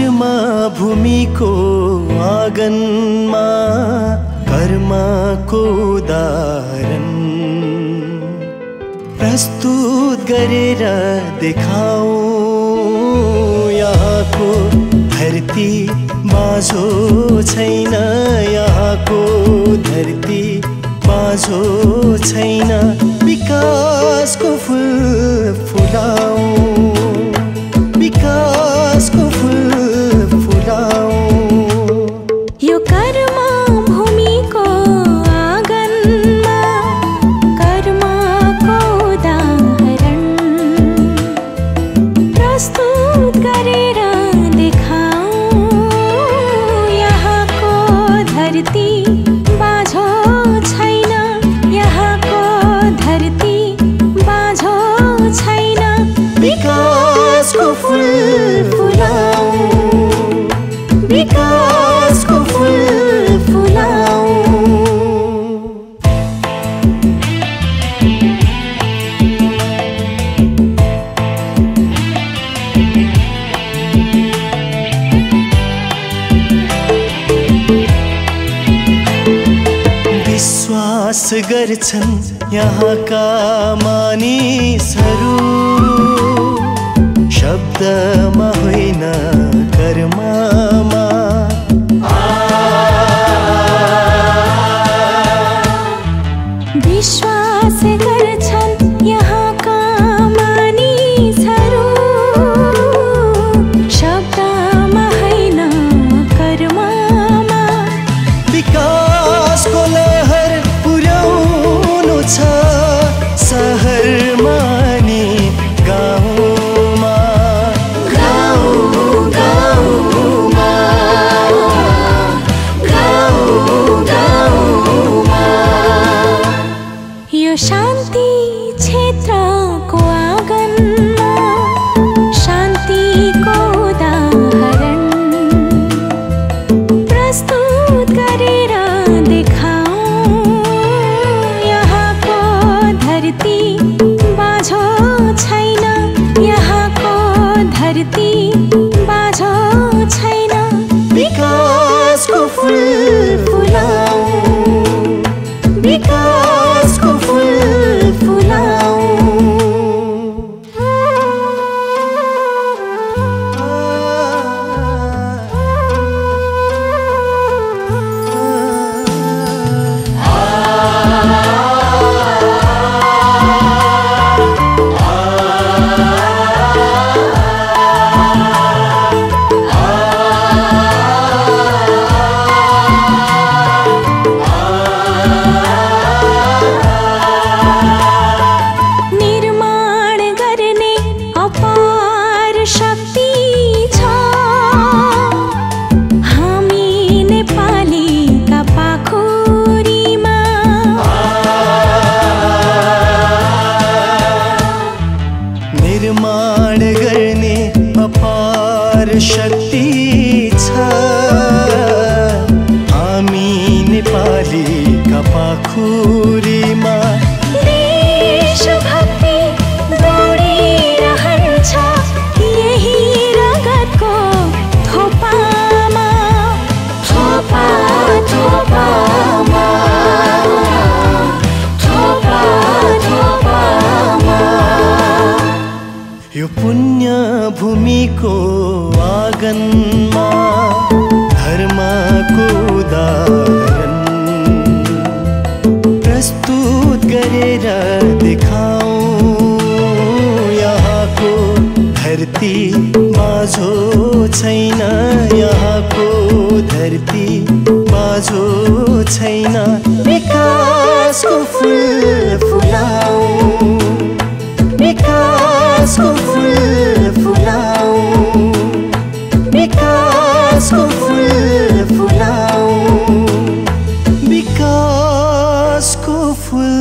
कर्मा भूमिको आँगनमा कर्मको उदाहरण प्रस्तुत गरेर देखाऊ। यहाँको धरती बाझो छैन, यहाँको धरती बाझो छैन। विकासको फुल फुलाऊ, विकासको फुल फुलाऊ। यो कर्मा भूमिको आँगनमा कर्मको उदाहरण प्रस्तुत गरेर देखाऊ। यहाँको धरती बाझो छैन, यहाँको धरती बाझो छैन। विकासको फुल फुलाऊ, विकासको फुल फुलाऊ। विश्वास गर्छन् यहाँका मानिसहरू, शब्दमा होइन कर्ममा। विश्वास गर्छन् यहाँका मानिसहरू, शब्दमा होइन कर्ममा। विकासको लहर पुर्याउनु छ सहरमा नि गाउँमा, गाउँ गाउँमा, गाउँ गाउँमा। यो शान्ति क्षेत्रको आँगनमा शान्तिको उदाहरण प्रस्तुत गरेर देखाऊ। यहाँको धरती बाझो छैन, यहाँको धरती बाझो छैन। विकासको फुल फुलाऊ, विकासको फुल फुलाऊ। निर्माण गर्ने अपार शक्ति छ हामी नेपालीका पाखुरीमा। निर्माण गर्ने अपार शक्ति छ हामी नेपालीका पाखुरीमा। देशभक्ति दौडिरहन्छ यही रगतको थोपामा, थोपा थोपामा, थोपा थोपामा। यो पुण्य भूमिको आँगनमा धर्मको उदाहरण प्रस्तुत गरेर देखाऊ। यहाँको धरती बाझो छैन, यहाँको धरती बाझो छैन। विकासको फुल फुलाऊ, विकासको फुल फुलाऊ, विकासको फुल फुलाऊ, विकासको फुल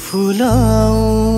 फुलाऊ।